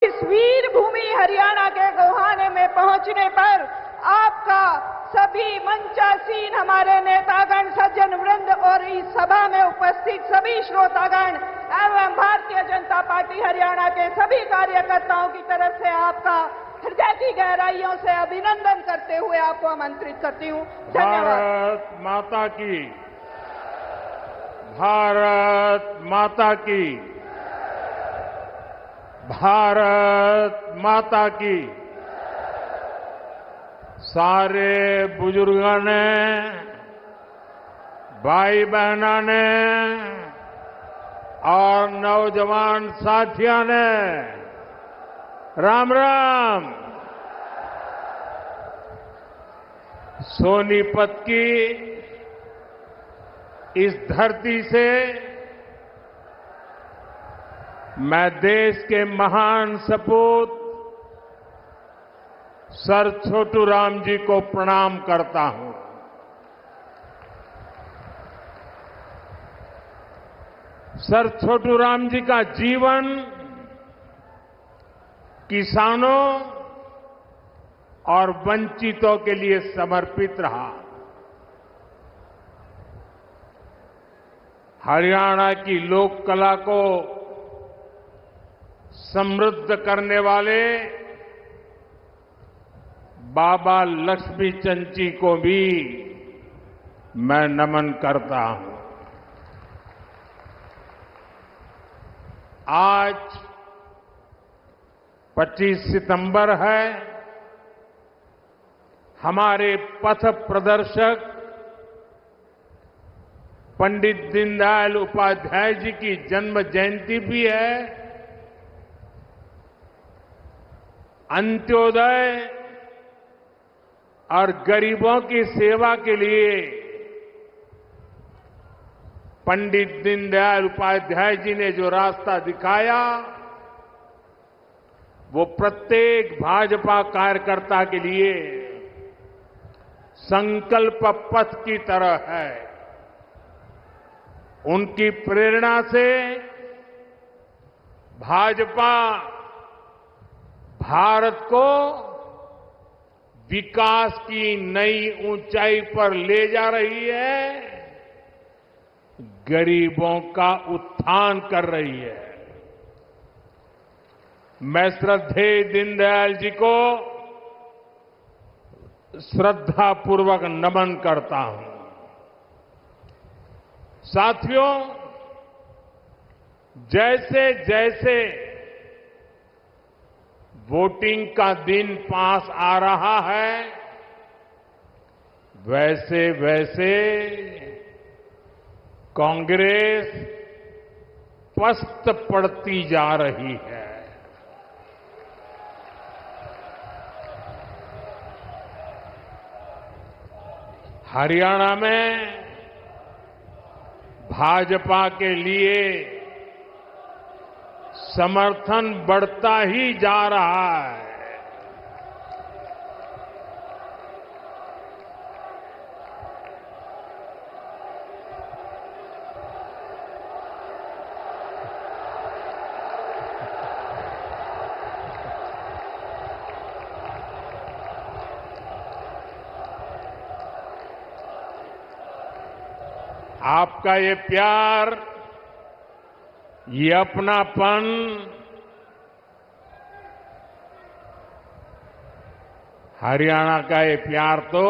इस वीर भूमि हरियाणा के गोहाने में पहुंचने पर आपका सभी मंचासीन हमारे नेतागण, सज्जन वृंद और इस सभा में उपस्थित सभी श्रोतागण एवं भारतीय जनता पार्टी हरियाणा के सभी कार्यकर्ताओं की तरफ से आपका हृदय की गहराइयों से अभिनंदन करते हुए आपको आमंत्रित करती हूं। धन्यवाद। भारत माता की, भारत माता की, भारत माता की। सारे बुजुर्गों ने, भाई बहनों ने और नौजवान साथियों ने राम राम। सोनीपत की इस धरती से मैं देश के महान सपूत सर छोटू राम जी को प्रणाम करता हूं। सर छोटू राम जी का जीवन किसानों और वंचितों के लिए समर्पित रहा। हरियाणा की लोक कला को समृद्ध करने वाले बाबा लक्ष्मी चंद जी को भी मैं नमन करता हूं। आज 25 सितंबर है। हमारे पथ प्रदर्शक पंडित दीनदयाल उपाध्याय जी की जन्म जयंती भी है। अंत्योदय और गरीबों की सेवा के लिए पंडित दीनदयाल उपाध्याय जी ने जो रास्ता दिखाया, वो प्रत्येक भाजपा कार्यकर्ता के लिए संकल्प पथ की तरह है। उनकी प्रेरणा से भाजपा भारत को विकास की नई ऊंचाई पर ले जा रही है, गरीबों का उत्थान कर रही है। मैं श्रद्धेय दीनदयाल जी को श्रद्धापूर्वक नमन करता हूं। साथियों, जैसे जैसे वोटिंग का दिन पास आ रहा है, वैसे वैसे कांग्रेस पस्त पड़ती जा रही है। हरियाणा में भाजपा के लिए समर्थन बढ़ता ही जा रहा है। आपका ये प्यार, ये अपनापन हरियाणा का ये प्यार तो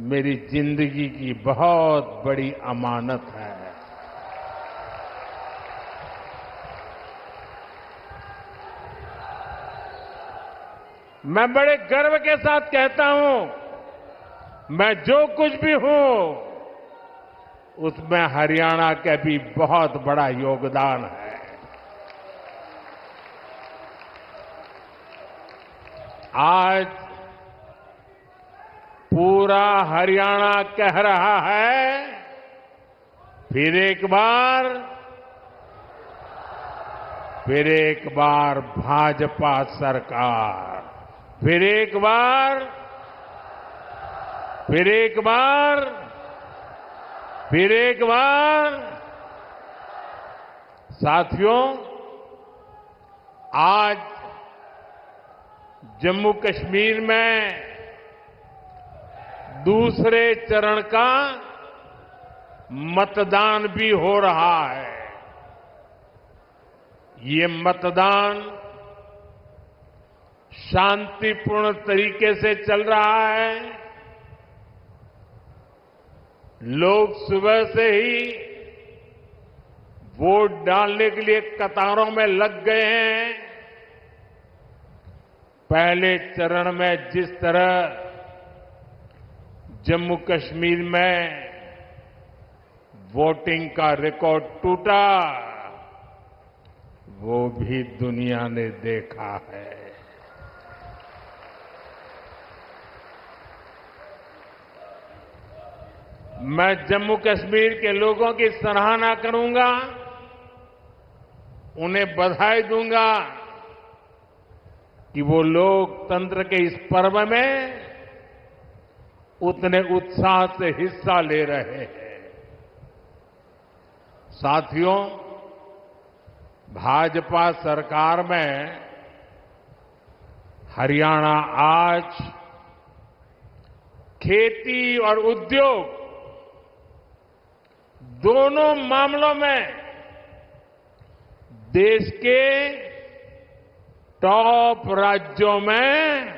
मेरी जिंदगी की बहुत बड़ी अमानत है। मैं बड़े गर्व के साथ कहता हूं, मैं जो कुछ भी हूं उसमें हरियाणा का भी बहुत बड़ा योगदान है। आज पूरा हरियाणा कह रहा है, फिर एक बार भाजपा सरकार, फिर एक बार। साथियों, आज जम्मू कश्मीर में दूसरे चरण का मतदान भी हो रहा है। ये मतदान शांतिपूर्ण तरीके से चल रहा है। लोग सुबह से ही वोट डालने के लिए कतारों में लग गए हैं। पहले चरण में जिस तरह जम्मू कश्मीर में वोटिंग का रिकॉर्ड टूटा, वो भी दुनिया ने देखा है। मैं जम्मू कश्मीर के लोगों की सराहना करूंगा, उन्हें बधाई दूंगा कि वो लोकतंत्र के इस पर्व में उतने उत्साह से हिस्सा ले रहे हैं। साथियों, भाजपा सरकार में हरियाणा आज खेती और उद्योग दोनों मामलों में देश के टॉप राज्यों में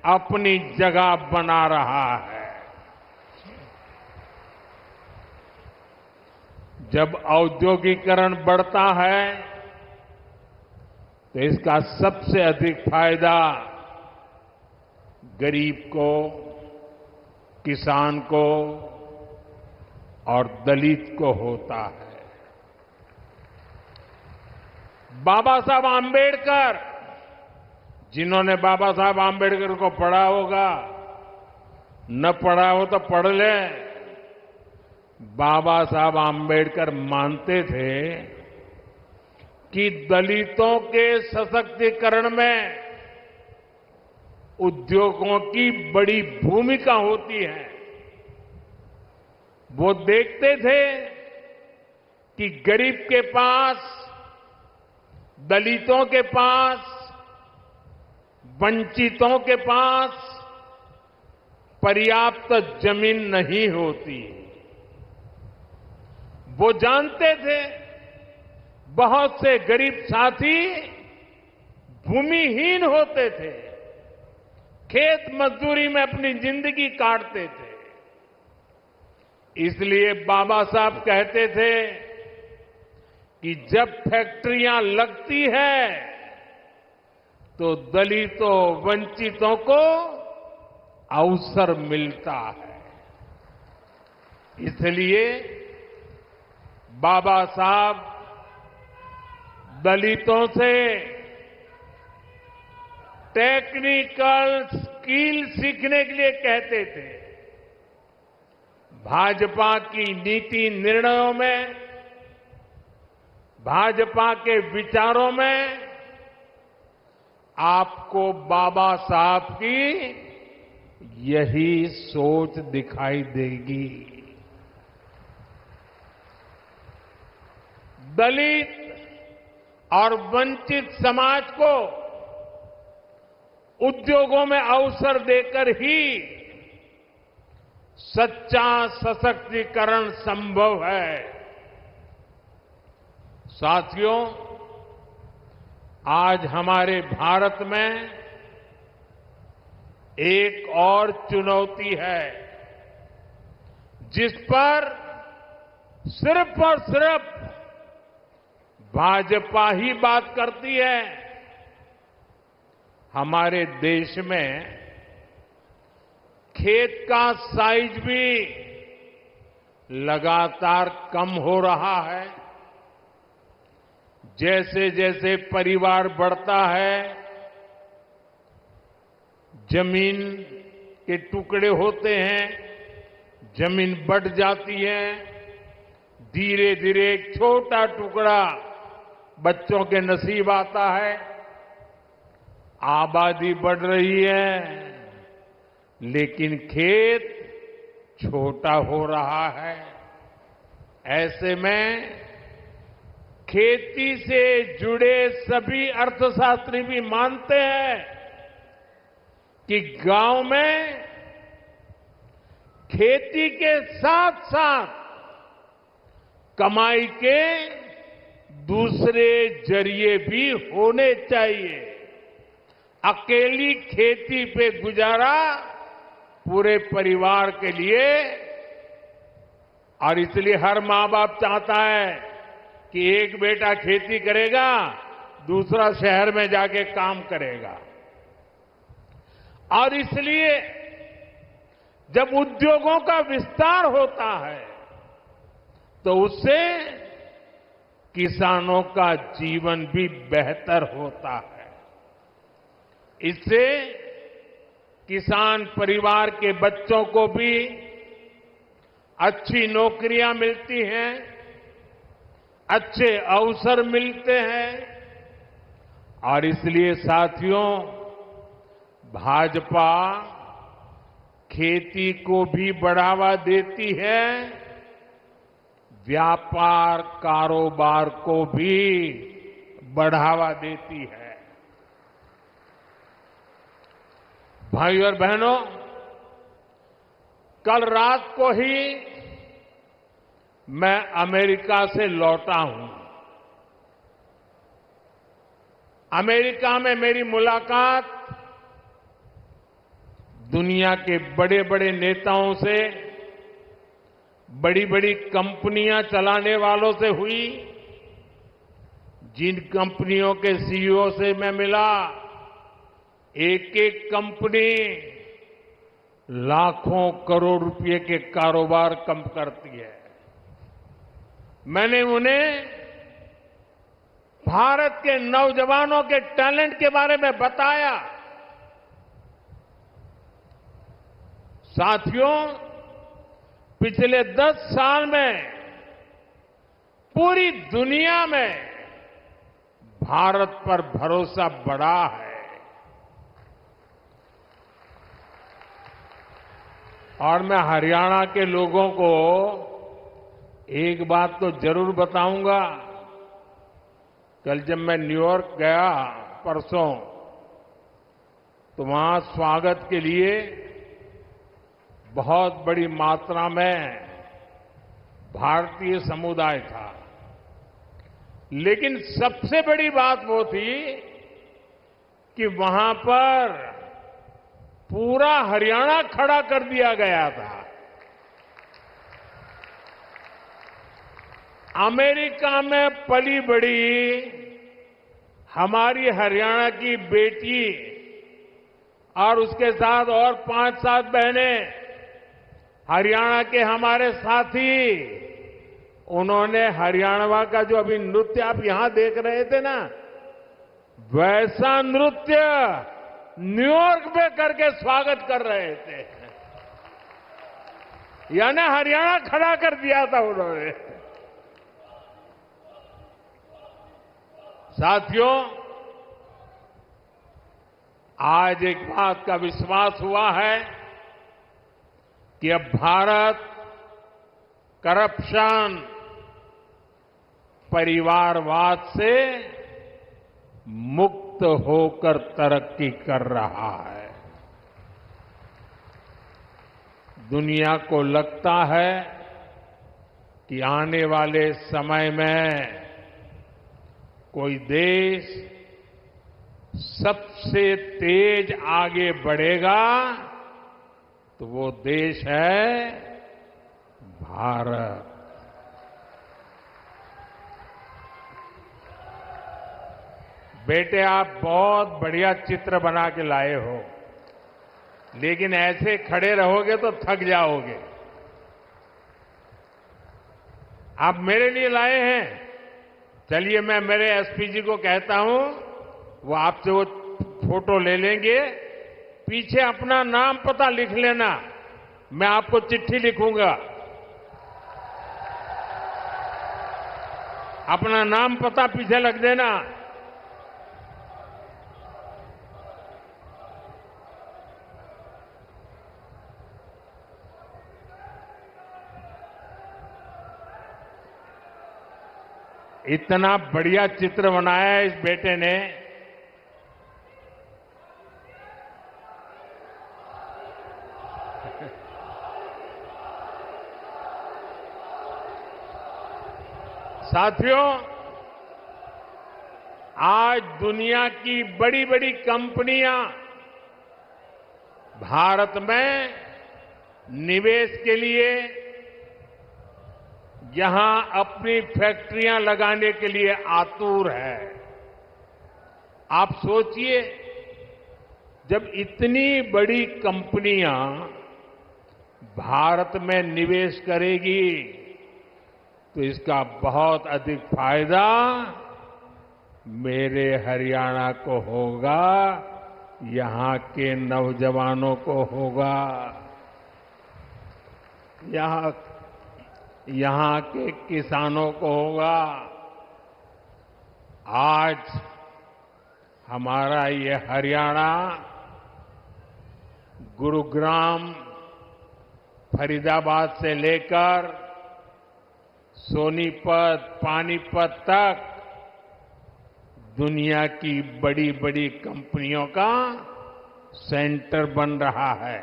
अपनी जगह बना रहा है। जब औद्योगिकरण बढ़ता है तो इसका सबसे अधिक फायदा गरीब को, किसान को और दलित को होता है। बाबा साहब आंबेडकर, जिन्होंने बाबा साहब आंबेडकर को पढ़ा होगा, न पढ़ा हो तो पढ़ ले। बाबा साहब आंबेडकर मानते थे कि दलितों के सशक्तिकरण में उद्योगों की बड़ी भूमिका होती है। वो देखते थे कि गरीब के पास, दलितों के पास, वंचितों के पास पर्याप्त जमीन नहीं होती। वो जानते थे बहुत से गरीब साथी भूमिहीन होते थे, खेत मजदूरी में अपनी जिंदगी काटते थे। इसलिए बाबा साहब कहते थे कि जब फैक्ट्रियां लगती है तो दलितों, वंचितों को अवसर मिलता है। इसलिए बाबा साहब दलितों से टेक्निकल स्किल सीखने के लिए कहते थे। भाजपा की नीति निर्णयों में, भाजपा के विचारों में आपको बाबा साहब की यही सोच दिखाई देगी। दलित और वंचित समाज को उद्योगों में अवसर देकर ही सच्चा सशक्तिकरण संभव है। साथियों, आज हमारे भारत में एक और चुनौती है जिस पर सिर्फ और सिर्फ भाजपा ही बात करती है। हमारे देश में खेत का साइज भी लगातार कम हो रहा है। जैसे जैसे परिवार बढ़ता है, जमीन के टुकड़े होते हैं, जमीन बढ़ जाती है। धीरे धीरे एक छोटा टुकड़ा बच्चों के नसीब आता है। आबादी बढ़ रही है, लेकिन खेत छोटा हो रहा है। ऐसे में खेती से जुड़े सभी अर्थशास्त्री भी मानते हैं कि गांव में खेती के साथ साथ कमाई के दूसरे जरिए भी होने चाहिए। अकेली खेती पे गुजारा पूरे परिवार के लिए, और इसलिए हर मां बाप चाहता है कि एक बेटा खेती करेगा, दूसरा शहर में जाके काम करेगा। और इसलिए जब उद्योगों का विस्तार होता है तो उससे किसानों का जीवन भी बेहतर होता है। इससे किसान परिवार के बच्चों को भी अच्छी नौकरियां मिलती हैं, अच्छे अवसर मिलते हैं। और इसलिए साथियों, भाजपा खेती को भी बढ़ावा देती है, व्यापार कारोबार को भी बढ़ावा देती है। भाइयों और बहनों, कल रात को ही मैं अमेरिका से लौटा हूं। अमेरिका में मेरी मुलाकात दुनिया के बड़े बड़े नेताओं से, बड़ी बड़ी कंपनियां चलाने वालों से हुई। जिन कंपनियों के सीईओ से मैं मिला, एक एक कंपनी लाखों करोड़ रुपए के कारोबार कम करती है। मैंने उन्हें भारत के नौजवानों के टैलेंट के बारे में बताया। साथियों, पिछले 10 साल में पूरी दुनिया में भारत पर भरोसा बढ़ा है। और मैं हरियाणा के लोगों को एक बात तो जरूर बताऊंगा। कल जब मैं न्यूयॉर्क गया परसों, तो वहां स्वागत के लिए बहुत बड़ी मात्रा में भारतीय समुदाय था। लेकिन सबसे बड़ी बात वो थी कि वहां पर पूरा हरियाणा खड़ा कर दिया गया था। अमेरिका में पली बड़ी हमारी हरियाणा की बेटी और उसके साथ और 5-7 बहनें, हरियाणा के हमारे साथी, उन्होंने हरियाणा का जो अभी नृत्य आप यहां देख रहे थे ना, वैसा नृत्य न्यूयॉर्क में करके स्वागत कर रहे थे। यानी हरियाणा खड़ा कर दिया था उन्होंने। साथियों, आज एक बात का विश्वास हुआ है कि अब भारत करप्शन, परिवारवाद से मुक्त होकर तरक्की कर रहा है। दुनिया को लगता है कि आने वाले समय में कोई देश सबसे तेज आगे बढ़ेगा तो वो देश है भारत। बेटे, आप बहुत बढ़िया चित्र बना के लाए हो, लेकिन ऐसे खड़े रहोगे तो थक जाओगे। आप मेरे लिए लाए हैं। चलिए, मैं मेरे एसपी जी को कहता हूं, वो आपसे वो फोटो ले लेंगे। पीछे अपना नाम पता लिख लेना, मैं आपको चिट्ठी लिखूंगा। अपना नाम पता पीछे लग देना। इतना बढ़िया चित्र बनाया है इस बेटे ने। साथियों, आज दुनिया की बड़ी बड़ी कंपनियां भारत में निवेश के लिए, यहां अपनी फैक्ट्रियां लगाने के लिए आतुर है। आप सोचिए, जब इतनी बड़ी कंपनियां भारत में निवेश करेगी तो इसका बहुत अधिक फायदा मेरे हरियाणा को होगा, यहां के नौजवानों को होगा, यहां के किसानों को होगा। आज हमारा ये हरियाणा गुरुग्राम, फरीदाबाद से लेकर सोनीपत, पानीपत तक दुनिया की बड़ी बड़ी कंपनियों का सेंटर बन रहा है।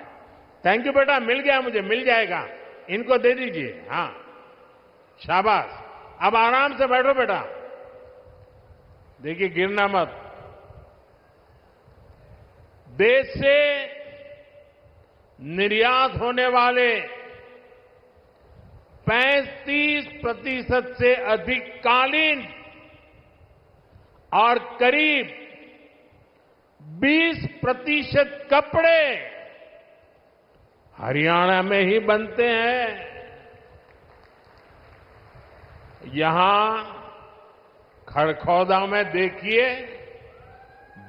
थैंक यू बेटा, मिल गया मुझे, मिल जाएगा, इनको दे दीजिए। हाँ, शाबाश। अब आराम से बैठो बेटा, देखिए गिरना मत। देश से निर्यात होने वाले 35% से अधिक कालीन और करीब 20% कपड़े हरियाणा में ही बनते हैं। यहां खड़खौदा में देखिए,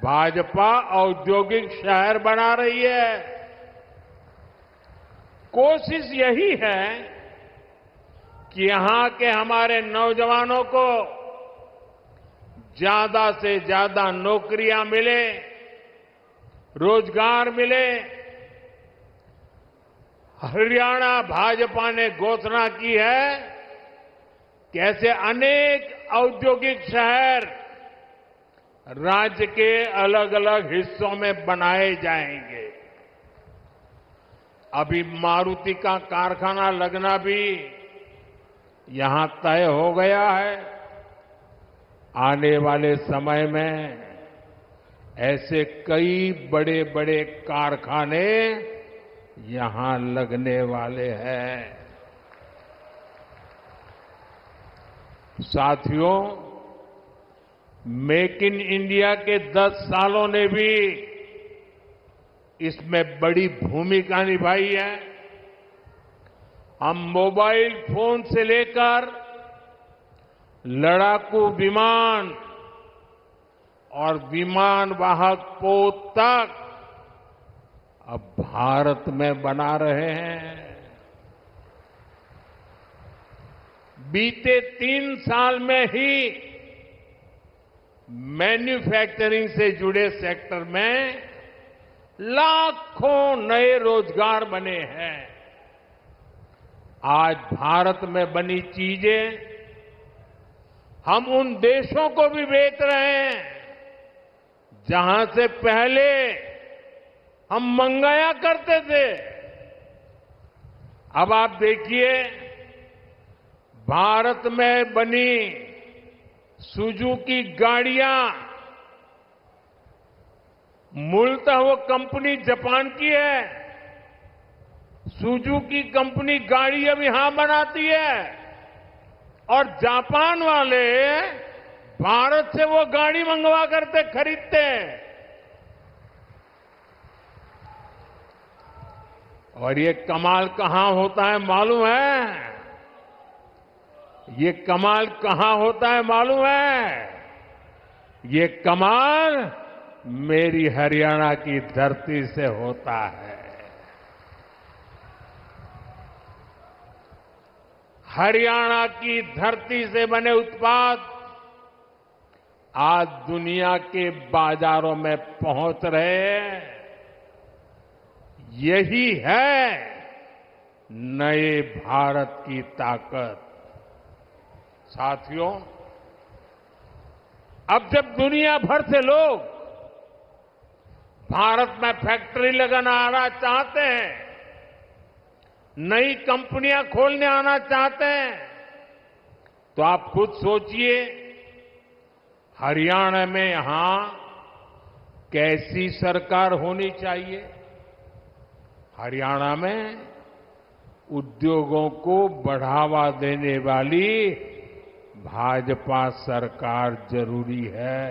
भाजपा औद्योगिक शहर बना रही है। कोशिश यही है कि यहां के हमारे नौजवानों को ज्यादा से ज्यादा नौकरियां मिले, रोजगार मिले। हरियाणा भाजपा ने घोषणा की है कि ऐसे अनेक औद्योगिक शहर राज्य के अलग अलग हिस्सों में बनाए जाएंगे। अभी मारुति का कारखाना लगना भी यहां तय हो गया है। आने वाले समय में ऐसे कई बड़े बड़े कारखाने यहां लगने वाले हैं। साथियों, मेक इन इंडिया के 10 सालों ने भी इसमें बड़ी भूमिका निभाई है। हम मोबाइल फोन से लेकर लड़ाकू विमान और विमान वाहक पोत तक अब भारत में बना रहे हैं। बीते 3 साल में ही मैन्युफैक्चरिंग से जुड़े सेक्टर में लाखों नए रोजगार बने हैं। आज भारत में बनी चीजें हम उन देशों को भी बेच रहे हैं जहां से पहले हम मंगाया करते थे। अब आप देखिए, भारत में बनी सुजुकी गाड़ियां, मूलतः वो कंपनी जापान की है। सुजुकी कंपनी गाड़ी अब यहां बनाती है और जापान वाले भारत से वो गाड़ी मंगवा करते खरीदते हैं। और ये कमाल कहां होता है मालूम है? ये कमाल कहां होता है मालूम है? ये कमाल मेरी हरियाणा की धरती से होता है। हरियाणा की धरती से बने उत्पाद आज दुनिया के बाजारों में पहुंच रहे हैं। यही है नए भारत की ताकत। साथियों, अब जब दुनिया भर से लोग भारत में फैक्ट्री लगाना आना चाहते हैं, नई कंपनियां खोलने आना चाहते हैं, तो आप खुद सोचिए हरियाणा में यहां कैसी सरकार होनी चाहिए। हरियाणा में उद्योगों को बढ़ावा देने वाली भाजपा सरकार जरूरी है।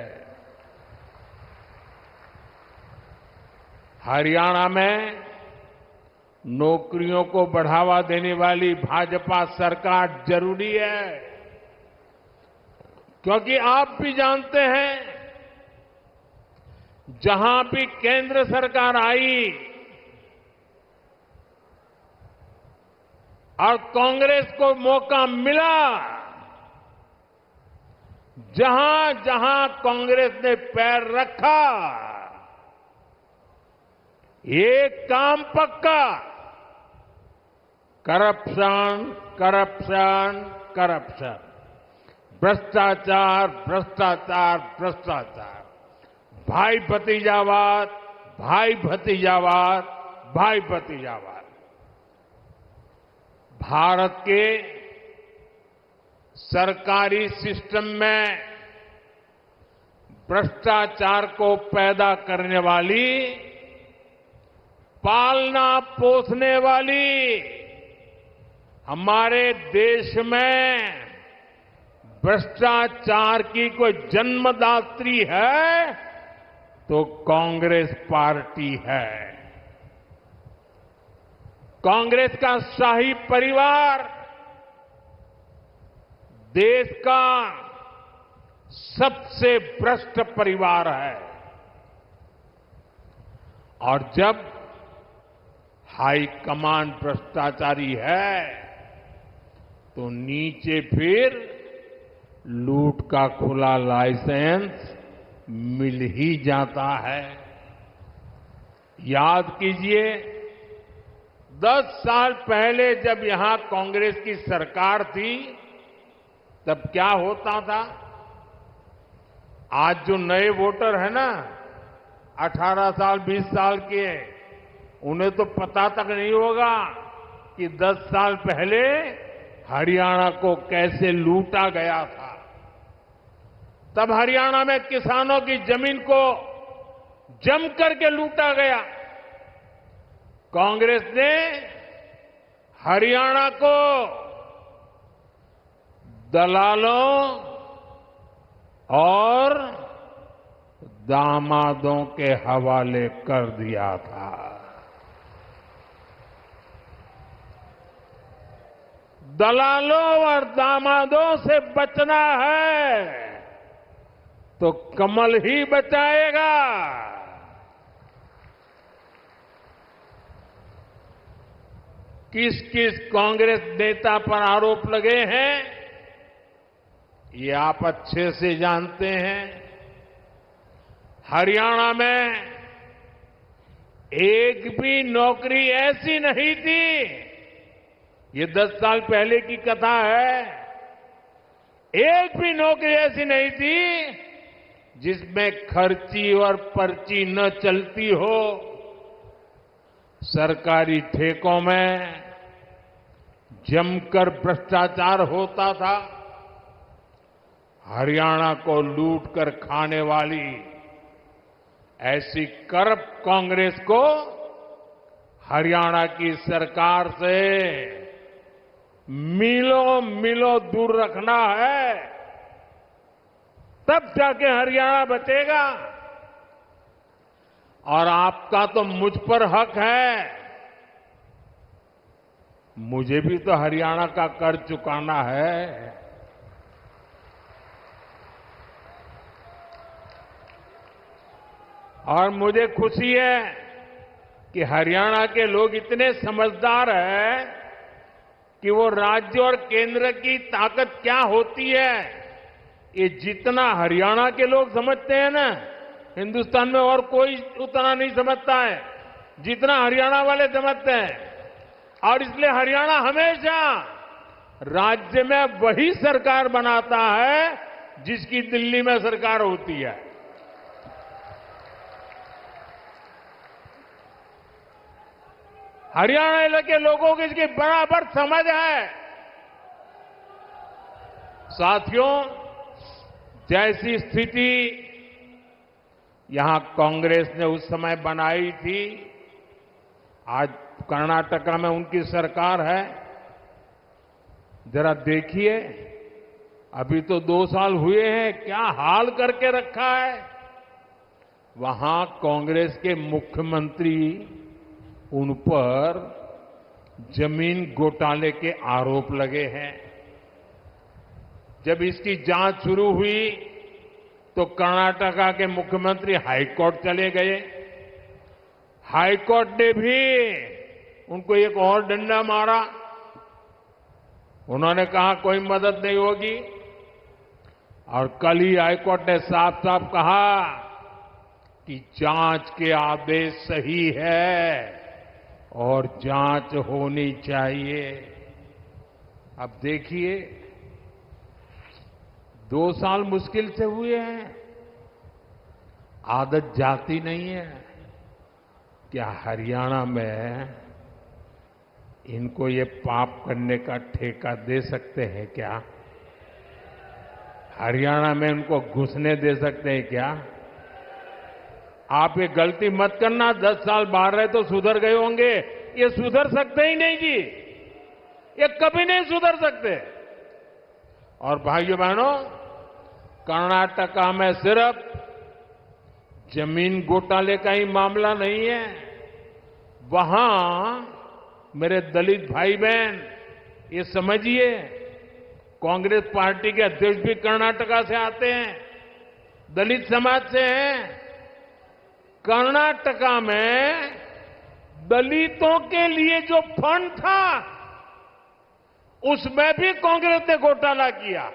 हरियाणा में नौकरियों को बढ़ावा देने वाली भाजपा सरकार जरूरी है, क्योंकि आप भी जानते हैं जहां भी केंद्र सरकार आई और कांग्रेस को मौका मिला, जहां जहां कांग्रेस ने पैर रखा, एक काम पक्का, करप्शन, करप्शन, करप्शन, भ्रष्टाचार, भ्रष्टाचार, भ्रष्टाचार, भाई भतीजावाद, भाई भतीजावाद, भाई भतीजावाद। भारत के सरकारी सिस्टम में भ्रष्टाचार को पैदा करने वाली, पालना पोसने वाली, हमारे देश में भ्रष्टाचार की कोई जन्मदात्री है तो कांग्रेस पार्टी है। कांग्रेस का शाही परिवार देश का सबसे भ्रष्ट परिवार है, और जब हाईकमान भ्रष्टाचारी है तो नीचे फिर लूट का खुला लाइसेंस मिल ही जाता है। याद कीजिए 10 साल पहले जब यहां कांग्रेस की सरकार थी तब क्या होता था। आज जो नए वोटर है ना 18 साल 20 साल के, उन्हें तो पता तक नहीं होगा कि 10 साल पहले हरियाणा को कैसे लूटा गया था। तब हरियाणा में किसानों की जमीन को जम करके लूटा गया। कांग्रेस ने हरियाणा को दलालों और दामादों के हवाले कर दिया था। दलालों और दामादों से बचना है तो कमल ही बचाएगा। किस किस कांग्रेस नेता पर आरोप लगे हैं ये आप अच्छे से जानते हैं। हरियाणा में एक भी नौकरी ऐसी नहीं थी, ये 10 साल पहले की कथा है, एक भी नौकरी ऐसी नहीं थी जिसमें खर्ची और पर्ची न चलती हो। सरकारी ठेकों में जमकर भ्रष्टाचार होता था। हरियाणा को लूट कर खाने वाली ऐसी करप्ट कांग्रेस को हरियाणा की सरकार से मीलों मीलों दूर रखना है, तब जाके हरियाणा बचेगा। और आपका तो मुझ पर हक है, मुझे भी तो हरियाणा का कर्ज चुकाना है। और मुझे खुशी है कि हरियाणा के लोग इतने समझदार हैं कि वो राज्य और केंद्र की ताकत क्या होती है ये जितना हरियाणा के लोग समझते हैं ना, हिंदुस्तान में और कोई उतना नहीं समझता है जितना हरियाणा वाले समझते हैं। और इसलिए हरियाणा हमेशा राज्य में वही सरकार बनाता है जिसकी दिल्ली में सरकार होती है। हरियाणा के लोगों की इसकी बराबर समझ है। साथियों, जैसी स्थिति यहां कांग्रेस ने उस समय बनाई थी, आज कर्नाटका में उनकी सरकार है। जरा देखिए, अभी तो 2 साल हुए हैं, क्या हाल करके रखा है। वहां कांग्रेस के मुख्यमंत्री उन पर जमीन घोटाले के आरोप लगे हैं। जब इसकी जांच शुरू हुई तो कर्नाटका के मुख्यमंत्री हाईकोर्ट चले गए। हाईकोर्ट ने भी उनको एक और डंडा मारा। उन्होंने कहा कोई मदद नहीं होगी, और कल ही हाईकोर्ट ने साफ साफ कहा कि जांच के आदेश सही है और जांच होनी चाहिए। अब देखिए, 2 साल मुश्किल से हुए हैं, आदत जाती नहीं है। क्या हरियाणा में इनको ये पाप करने का ठेका दे सकते हैं क्या? हरियाणा में इनको घुसने दे सकते हैं क्या? आप ये गलती मत करना। 10 साल बाहर रहे तो सुधर गए होंगे, ये सुधर सकते ही नहीं जी, ये कभी नहीं सुधर सकते। और भाइयों बहनों, कर्नाटका में सिर्फ जमीन घोटाले का ही मामला नहीं है। वहां मेरे दलित भाई बहन, ये समझिए, कांग्रेस पार्टी के अध्यक्ष भी कर्नाटका से आते हैं, दलित समाज से हैं। कर्नाटका में दलितों के लिए जो फंड था, उसमें भी कांग्रेस ने घोटाला किया।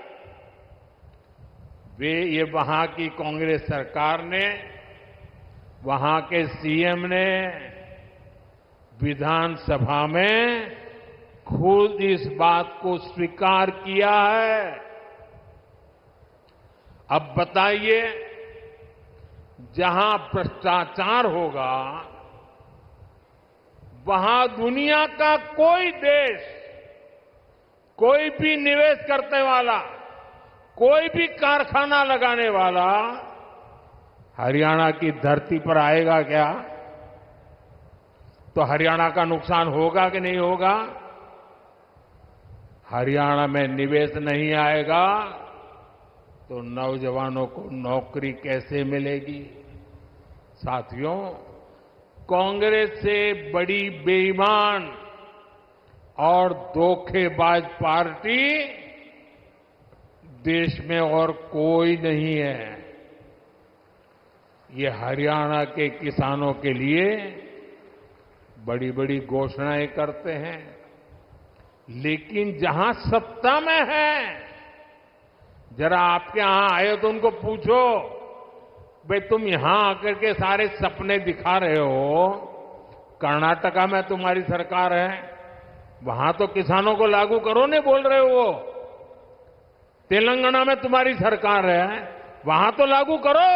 ये वहां की कांग्रेस सरकार ने, वहां के सीएम ने विधानसभा में खुद इस बात को स्वीकार किया है। अब बताइए, जहां भ्रष्टाचार होगा, वहां दुनिया का कोई देश, कोई भी निवेश करने वाला, कोई भी कारखाना लगाने वाला हरियाणा की धरती पर आएगा क्या? तो हरियाणा का नुकसान होगा कि नहीं होगा? हरियाणा में निवेश नहीं आएगा तो नौजवानों को नौकरी कैसे मिलेगी? साथियों, कांग्रेस से बड़ी बेईमान और धोखेबाज पार्टी देश में और कोई नहीं है। ये हरियाणा के किसानों के लिए बड़ी बड़ी घोषणाएं करते हैं, लेकिन जहां सत्ता में है, जरा आपके यहां आए तो उनको पूछो, भाई तुम यहां आकर के सारे सपने दिखा रहे हो, कर्नाटका में तुम्हारी सरकार है, वहां तो किसानों को लागू करो नहीं बोल रहे हो। तेलंगाना में तुम्हारी सरकार है, वहां तो लागू करो।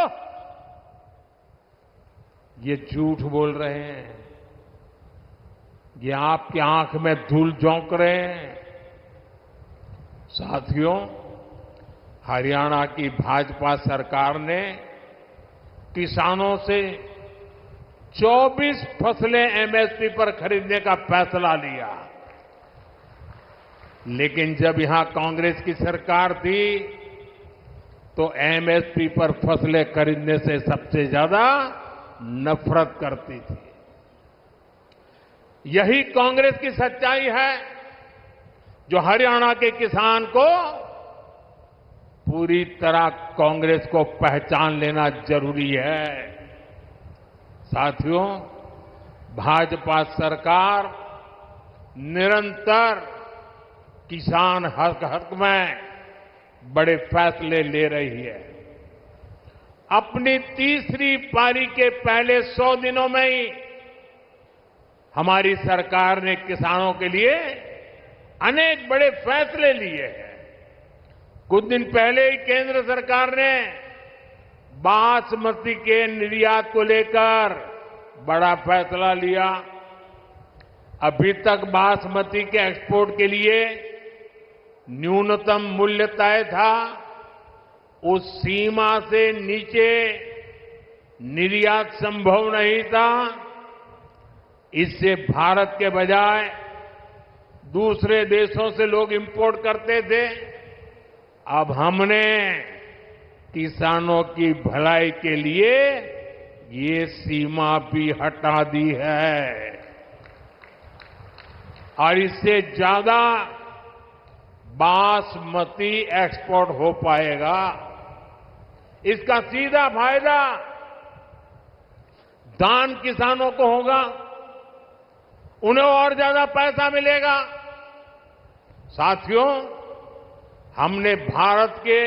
ये झूठ बोल रहे हैं, ये आपकी आंख में धूल झोंक रहे हैं। साथियों, हरियाणा की भाजपा सरकार ने किसानों से 24 फसलें एमएसपी पर खरीदने का फैसला लिया, लेकिन जब यहां कांग्रेस की सरकार थी तो एमएसपी पर फसलें खरीदने से सबसे ज्यादा नफरत करती थी। यही कांग्रेस की सच्चाई है, जो हरियाणा के किसान को पूरी तरह कांग्रेस को पहचान लेना जरूरी है। साथियों, भाजपा सरकार निरंतर किसान हक में बड़े फैसले ले रही है। अपनी तीसरी पारी के पहले 100 दिनों में ही हमारी सरकार ने किसानों के लिए अनेक बड़े फैसले लिए हैं। कुछ दिन पहले ही केंद्र सरकार ने बासमती के निर्यात को लेकर बड़ा फैसला लिया। अभी तक बासमती के एक्सपोर्ट के लिए न्यूनतम मूल्य तय था, उस सीमा से नीचे निर्यात संभव नहीं था। इससे भारत के बजाय दूसरे देशों से लोग इंपोर्ट करते थे। अब हमने किसानों की भलाई के लिए ये सीमा भी हटा दी है और इससे ज्यादा बासमती एक्सपोर्ट हो पाएगा। इसका सीधा फायदा धान किसानों को होगा, उन्हें और ज्यादा पैसा मिलेगा। साथियों, हमने भारत के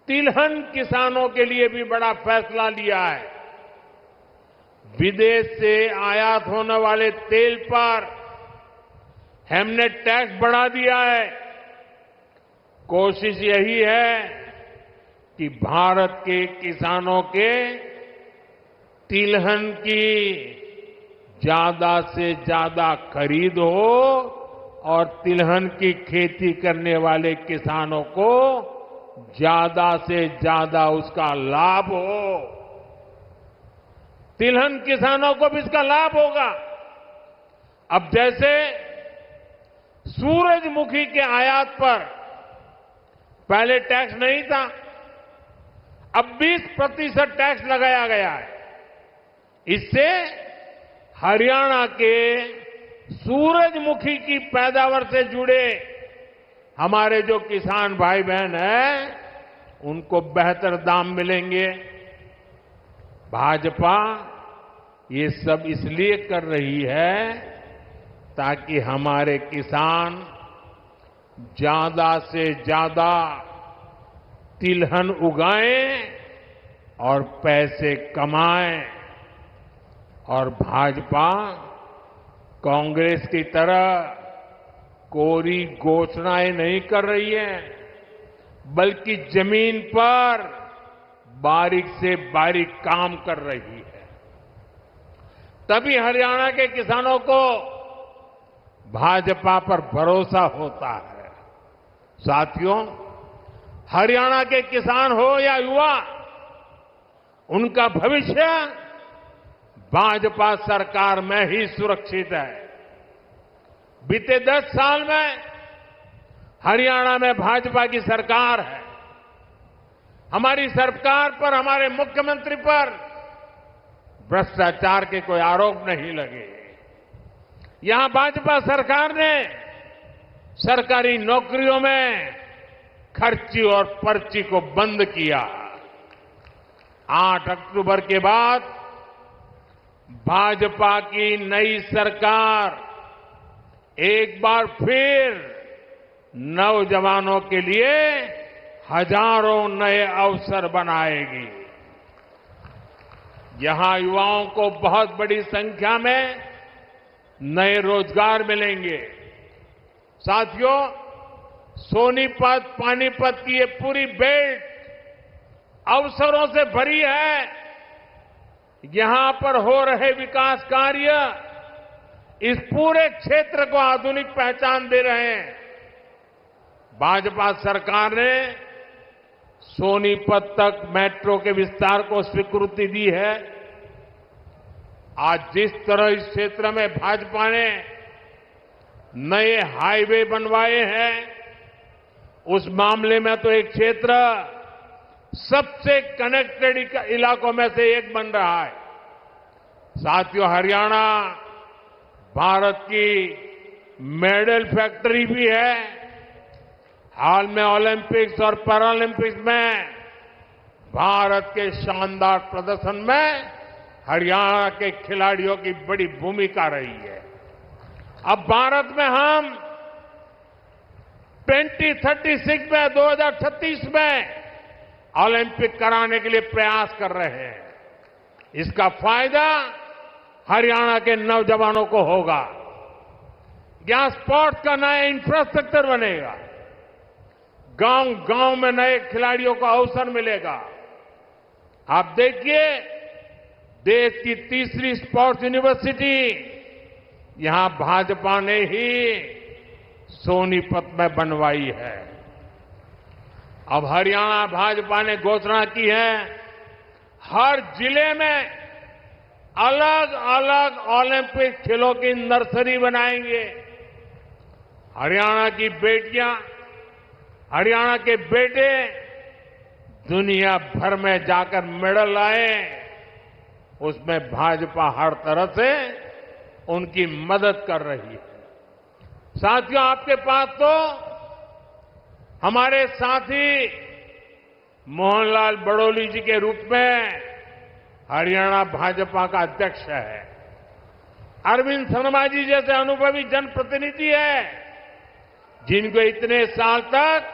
तिलहन किसानों के लिए भी बड़ा फैसला लिया है। विदेश से आयात होने वाले तेल पर हमने टैक्स बढ़ा दिया है। कोशिश यही है कि भारत के किसानों के तिलहन की ज्यादा से ज्यादा खरीद हो और तिलहन की खेती करने वाले किसानों को ज्यादा से ज्यादा उसका लाभ हो। तिलहन किसानों को भी इसका लाभ होगा। अब जैसे सूरजमुखी के आयात पर पहले टैक्स नहीं था, अब 20% टैक्स लगाया गया है। इससे हरियाणा के सूरजमुखी की पैदावार से जुड़े हमारे जो किसान भाई बहन हैं, उनको बेहतर दाम मिलेंगे। भाजपा ये सब इसलिए कर रही है ताकि हमारे किसान ज्यादा से ज्यादा तिलहन उगाएं और पैसे कमाएं। और भाजपा कांग्रेस की तरह कोरी घोषणाएं नहीं कर रही है, बल्कि जमीन पर बारीक से बारीक काम कर रही है। तभी हरियाणा के किसानों को भाजपा पर भरोसा होता है। साथियों, हरियाणा के किसान हो या युवा, उनका भविष्य भाजपा सरकार में ही सुरक्षित है। बीते 10 साल में हरियाणा में भाजपा की सरकार है। हमारी सरकार पर, हमारे मुख्यमंत्री पर भ्रष्टाचार के कोई आरोप नहीं लगे। यहां भाजपा सरकार ने सरकारी नौकरियों में खर्ची और पर्ची को बंद किया। 8 अक्टूबर के बाद भाजपा की नई सरकार एक बार फिर नौजवानों के लिए हजारों नए अवसर बनाएगी। यहां युवाओं को बहुत बड़ी संख्या में नए रोजगार मिलेंगे। साथियों, सोनीपत, पानीपत की ये पूरी बेल्ट अवसरों से भरी है। यहां पर हो रहे विकास कार्य इस पूरे क्षेत्र को आधुनिक पहचान दे रहे हैं। भाजपा सरकार ने सोनीपत तक मेट्रो के विस्तार को स्वीकृति दी है। आज जिस तरह इस क्षेत्र में भाजपा ने नए हाईवे बनवाए हैं, उस मामले में तो एक क्षेत्र सबसे कनेक्टेड इलाकों में से एक बन रहा है। साथियों, हरियाणा भारत की मेडल फैक्ट्री भी है। हाल में ओलंपिक्स और पैरालंपिक्स में भारत के शानदार प्रदर्शन में हरियाणा के खिलाड़ियों की बड़ी भूमिका रही है। अब भारत में हम 2036 में, 2036 में ओलंपिक कराने के लिए प्रयास कर रहे हैं। इसका फायदा हरियाणा के नौजवानों को होगा। यहां स्पोर्ट्स का नया इंफ्रास्ट्रक्चर बनेगा। गांव-गांव में नए खिलाड़ियों को अवसर मिलेगा। आप देखिए, देश की तीसरी स्पोर्ट्स यूनिवर्सिटी यहां भाजपा ने ही सोनीपत में बनवाई है। अब हरियाणा भाजपा ने घोषणा की है, हर जिले में अलग अलग ओलंपिक खेलों की नर्सरी बनाएंगे। हरियाणा की बेटियां, हरियाणा के बेटे दुनिया भर में जाकर मेडल लाए, उसमें भाजपा हर तरह से उनकी मदद कर रही है। साथियों, आपके पास तो हमारे साथी मोहनलाल बड़ोली जी के रूप में हरियाणा भाजपा का अध्यक्ष है। अरविंद शर्मा जी जैसे अनुभवी जनप्रतिनिधि है, जिनको इतने साल तक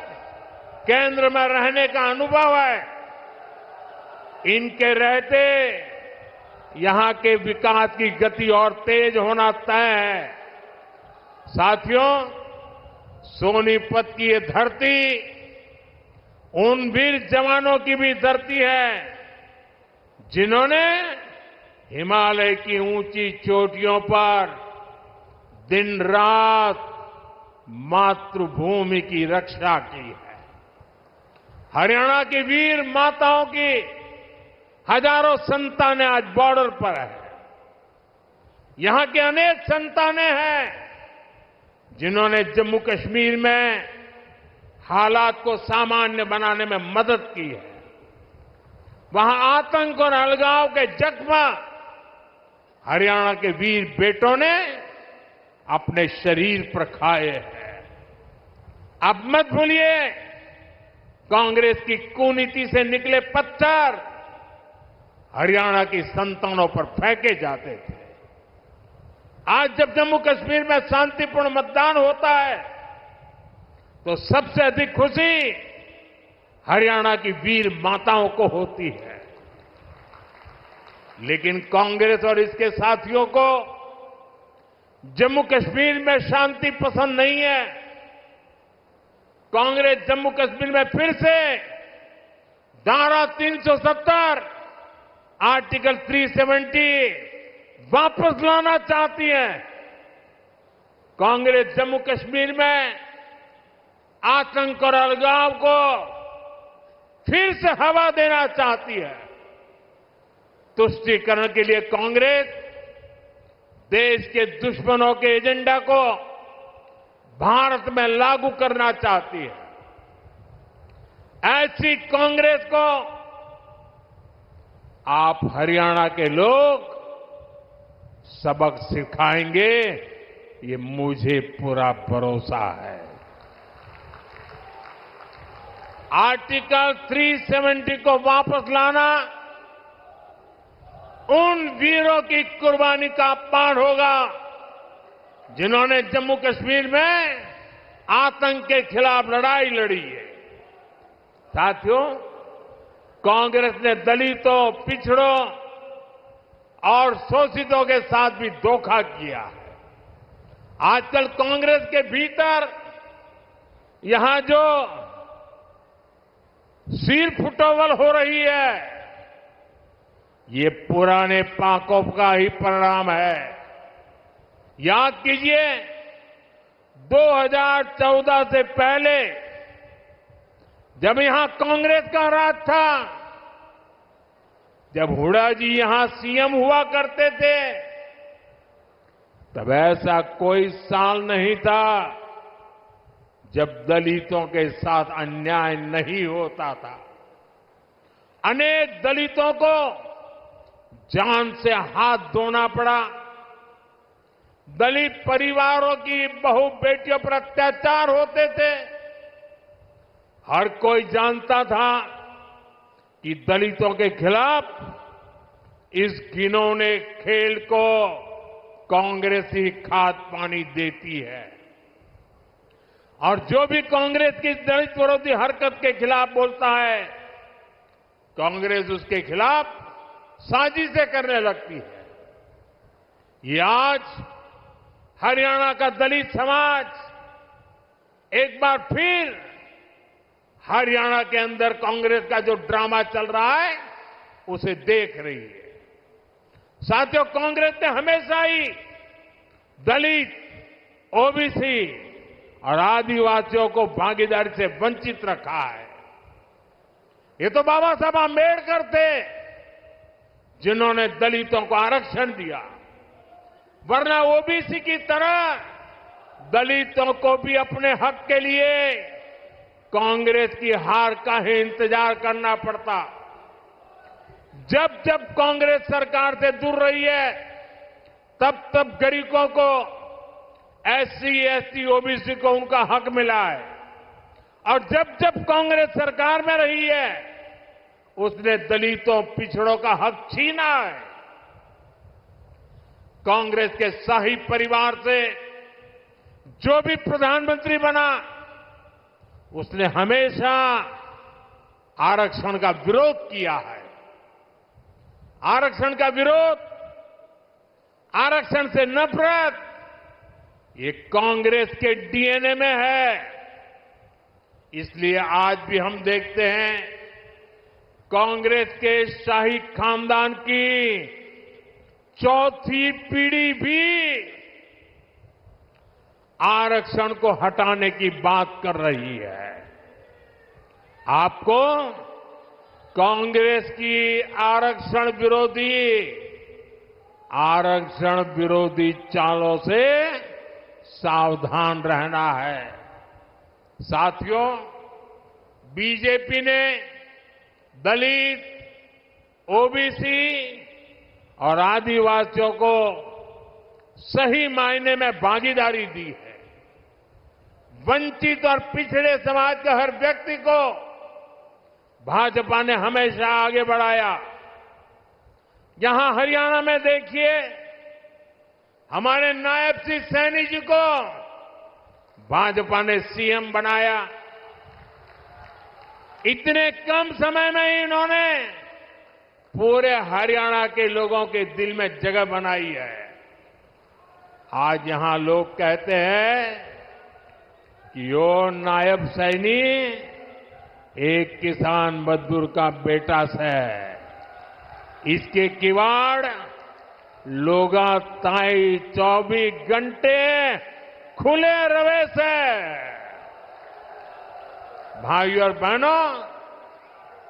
केंद्र में रहने का अनुभव है। इनके रहते यहां के विकास की गति और तेज होना तय है। साथियों, सोनीपत की ये धरती उन वीर जवानों की भी धरती है, जिन्होंने हिमालय की ऊंची चोटियों पर दिन रात मातृभूमि की रक्षा की है। हरियाणा की वीर माताओं की हजारों संतानें आज बॉर्डर पर है। यहां के अनेक संतानें हैं जिन्होंने जम्मू कश्मीर में हालात को सामान्य बनाने में मदद की है। वहां आतंक और अलगाव के जख्म हरियाणा के वीर बेटों ने अपने शरीर पर खाए हैं। अब मत भूलिए, कांग्रेस की कुनीति से निकले पत्थर हरियाणा की संतानों पर फेंके जाते थे। आज जब जम्मू कश्मीर में शांतिपूर्ण मतदान होता है, तो सबसे अधिक खुशी हरियाणा की वीर माताओं को होती है। लेकिन कांग्रेस और इसके साथियों को जम्मू कश्मीर में शांति पसंद नहीं है। कांग्रेस जम्मू कश्मीर में फिर से धारा 370, आर्टिकल 370 वापस लाना चाहती है। कांग्रेस जम्मू कश्मीर में आतंक और अलगाव को फिर से हवा देना चाहती है। तुष्टीकरण के लिए कांग्रेस देश के दुश्मनों के एजेंडा को भारत में लागू करना चाहती है। ऐसी कांग्रेस को आप हरियाणा के लोग सबक सिखाएंगे, ये मुझे पूरा भरोसा है। आर्टिकल 370 को वापस लाना उन वीरों की कुर्बानी का अपमान होगा, जिन्होंने जम्मू कश्मीर में आतंक के खिलाफ लड़ाई लड़ी है। साथियों, कांग्रेस ने दलितों, पिछड़ों और शोषितों के साथ भी धोखा किया है। आजकल कांग्रेस के भीतर यहां जो सिर फुटोवल हो रही है, ये पुराने पाकों का ही परिणाम है। याद कीजिए, 2014 से पहले जब यहां कांग्रेस का राज था, जब हुड्डा जी यहां सीएम हुआ करते थे, तब ऐसा कोई साल नहीं था जब दलितों के साथ अन्याय नहीं होता था। अनेक दलितों को जान से हाथ धोना पड़ा। दलित परिवारों की बहु बेटियों पर अत्याचार होते थे। हर कोई जानता था कि दलितों के खिलाफ इस घिनौने खेल को कांग्रेस ही खाद पानी देती है। और जो भी कांग्रेस की दलित विरोधी हरकत के खिलाफ बोलता है, कांग्रेस उसके खिलाफ साजिशें करने लगती है। ये आज हरियाणा का दलित समाज एक बार फिर हरियाणा के अंदर कांग्रेस का जो ड्रामा चल रहा है उसे देख रही है। साथियों, कांग्रेस ने हमेशा ही दलित, ओबीसी और आदिवासियों को भागीदारी से वंचित रखा है। ये तो बाबा साहब आंबेडकर थे जिन्होंने दलितों को आरक्षण दिया, वरना ओबीसी की तरह दलितों को भी अपने हक के लिए कांग्रेस की हार का ही इंतजार करना पड़ता। जब जब कांग्रेस सरकार से दूर रही है, तब तब गरीबों को, एससी, एसटी, ओबीसी को उनका हक मिला है। और जब जब कांग्रेस सरकार में रही है, उसने दलितों, पिछड़ों का हक छीना है। कांग्रेस के शाही परिवार से जो भी प्रधानमंत्री बना, उसने हमेशा आरक्षण का विरोध किया है। आरक्षण का विरोध, आरक्षण से नफरत, ये कांग्रेस के डीएनए में है। इसलिए आज भी हम देखते हैं कांग्रेस के शाही खानदान की चौथी पीढ़ी भी आरक्षण को हटाने की बात कर रही है। आपको कांग्रेस की आरक्षण विरोधी चालों से सावधान रहना है। साथियों, बीजेपी ने दलित, ओबीसी और आदिवासियों को सही मायने में भागीदारी दी है। वंचित और पिछड़े समाज के हर व्यक्ति को भाजपा ने हमेशा आगे बढ़ाया। यहां हरियाणा में देखिए, हमारे नायब सिंह सैनी जी को भाजपा ने सीएम बनाया। इतने कम समय में ही इन्होंने पूरे हरियाणा के लोगों के दिल में जगह बनाई है। आज यहां लोग कहते हैं कि यो नायब सैनी एक किसान मजदूर का बेटा से, इसके किवाड़ लोगा ताई 24 घंटे खुले रवे से। भाइयों और बहनों,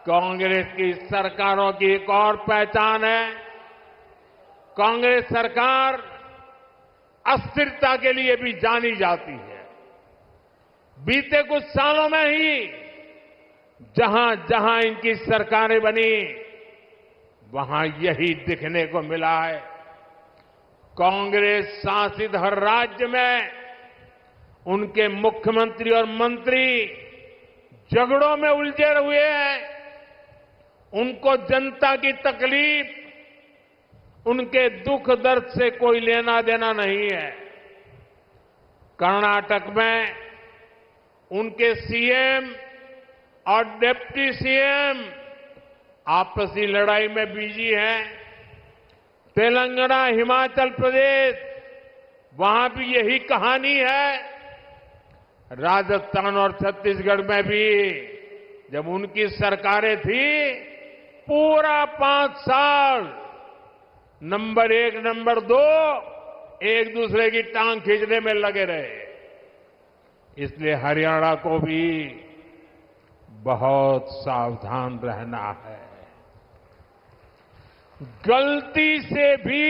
कांग्रेस की सरकारों की एक और पहचान है, कांग्रेस सरकार अस्थिरता के लिए भी जानी जाती है। बीते कुछ सालों में ही जहां जहां इनकी सरकारें बनी, वहां यही दिखने को मिला है। कांग्रेस शासित हर राज्य में उनके मुख्यमंत्री और मंत्री झगड़ों में उलझे हुए हैं। उनको जनता की तकलीफ, उनके दुख दर्द से कोई लेना देना नहीं है। कर्नाटक में उनके सीएम और डिप्टी सीएम आपसी लड़ाई में बिजी हैं। तेलंगाना, हिमाचल प्रदेश, वहां भी यही कहानी है। राजस्थान और छत्तीसगढ़ में भी जब उनकी सरकारें थी, पूरा 5 साल नंबर 1, नंबर 2 एक दूसरे की टांग खींचने में लगे रहे। इसलिए हरियाणा को भी बहुत सावधान रहना है। गलती से भी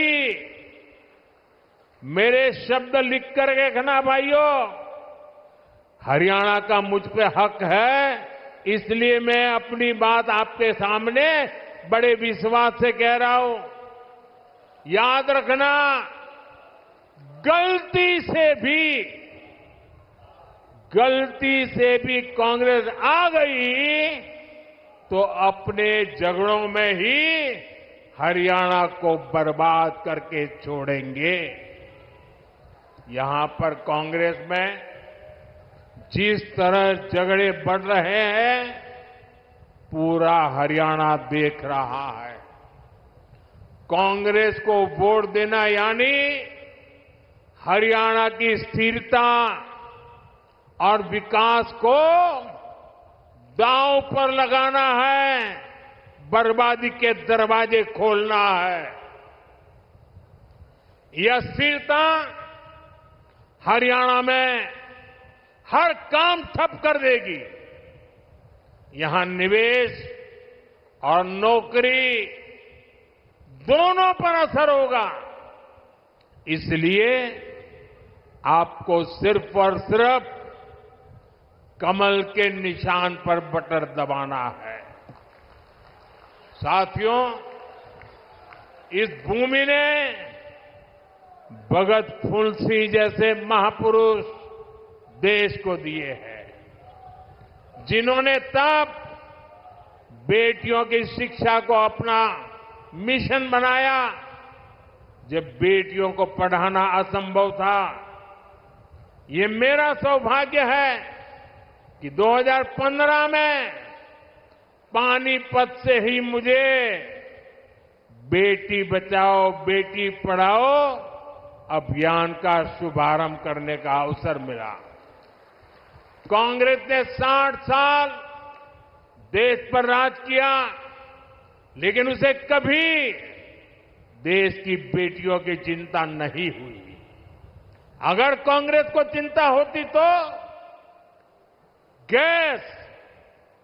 मेरे शब्द लिख कर देखना भाइयों, हरियाणा का मुझ पे हक है, इसलिए मैं अपनी बात आपके सामने बड़े विश्वास से कह रहा हूं। याद रखना, गलती से भी कांग्रेस आ गई तो अपने झगड़ों में ही हरियाणा को बर्बाद करके छोड़ेंगे। यहां पर कांग्रेस में जिस तरह झगड़े बढ़ रहे हैं, पूरा हरियाणा देख रहा है। कांग्रेस को वोट देना यानी हरियाणा की स्थिरता और विकास को दांव पर लगाना है, बर्बादी के दरवाजे खोलना है। यह अस्थिरता हरियाणा में हर काम ठप कर देगी। यहां निवेश और नौकरी दोनों पर असर होगा। इसलिए आपको सिर्फ और सिर्फ कमल के निशान पर बटन दबाना है। साथियों, इस भूमि ने भगत फूल सिंह जैसे महापुरुष देश को दिए हैं, जिन्होंने तब बेटियों की शिक्षा को अपना मिशन बनाया जब बेटियों को पढ़ाना असंभव था। ये मेरा सौभाग्य है कि 2015 में पानीपत से ही मुझे बेटी बचाओ बेटी पढ़ाओ अभियान का शुभारंभ करने का अवसर मिला। कांग्रेस ने 60 साल देश पर राज किया, लेकिन उसे कभी देश की बेटियों की चिंता नहीं हुई। अगर कांग्रेस को चिंता होती तो गैस,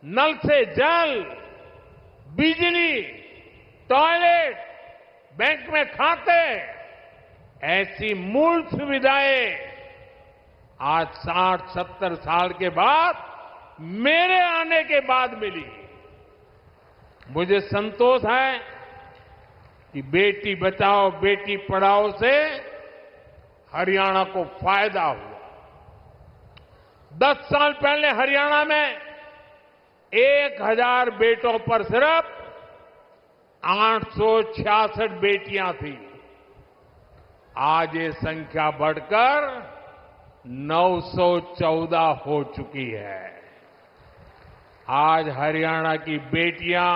नल से जल, बिजली, टॉयलेट, बैंक में खाते, ऐसी मूल सुविधाएं आज 60-70 साल के बाद मेरे आने के बाद मिली। मुझे संतोष है कि बेटी बचाओ बेटी पढ़ाओ से हरियाणा को फायदा हुआ। 10 साल पहले हरियाणा में 1000 बेटों पर सिर्फ 866 बेटियां थी। आज ये संख्या बढ़कर 914 हो चुकी है। आज हरियाणा की बेटियां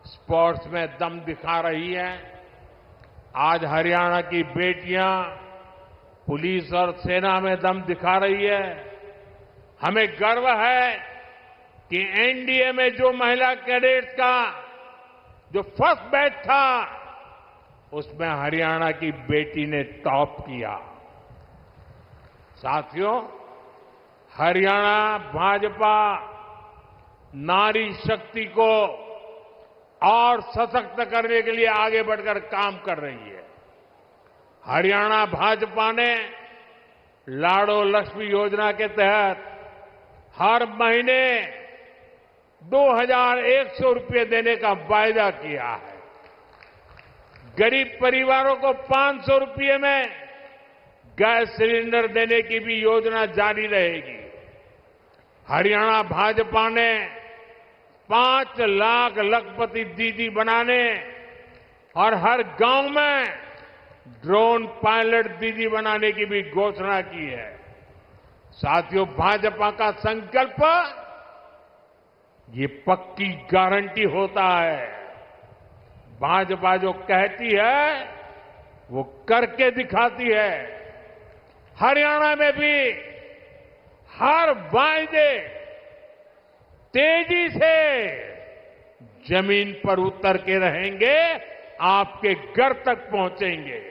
स्पोर्ट्स में दम दिखा रही हैं। आज हरियाणा की बेटियां पुलिस और सेना में दम दिखा रही है। हमें गर्व है कि एनडीए में जो महिला कैडेट्स का जो फर्स्ट बैच था, उसमें हरियाणा की बेटी ने टॉप किया। साथियों, हरियाणा भाजपा नारी शक्ति को और सशक्त करने के लिए आगे बढ़कर काम कर रही है। हरियाणा भाजपा ने लाड़ो लक्ष्मी योजना के तहत हर महीने 2100 रुपये देने का वायदा किया है। गरीब परिवारों को 500 रुपये में गैस सिलेंडर देने की भी योजना जारी रहेगी। हरियाणा भाजपा ने 5 लाख लखपति दीदी बनाने और हर गांव में ड्रोन पायलट दीदी बनाने की भी घोषणा की है। साथियों, भाजपा का संकल्प ये पक्की गारंटी होता है। भाजपा जो कहती है वो करके दिखाती है। हरियाणा में भी हर वायदे तेजी से जमीन पर उतर के रहेंगे, आपके घर तक पहुंचेंगे।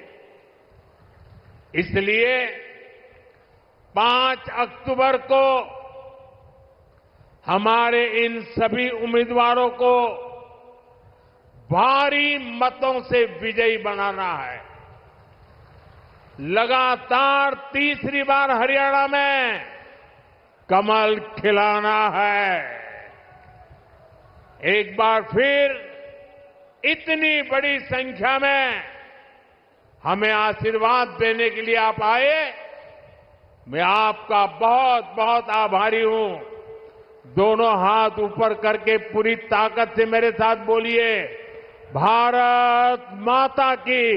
इसलिए 5 अक्टूबर को हमारे इन सभी उम्मीदवारों को भारी मतों से विजयी बनाना है। लगातार तीसरी बार हरियाणा में कमल खिलाना है। एक बार फिर इतनी बड़ी संख्या में हमें आशीर्वाद देने के लिए आप आए, मैं आपका बहुत बहुत आभारी हूं। दोनों हाथ ऊपर करके पूरी ताकत से मेरे साथ बोलिए, भारत माता की,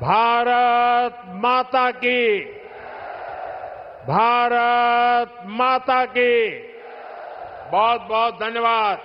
भारत माता की, भारत माता की। बहुत बहुत धन्यवाद।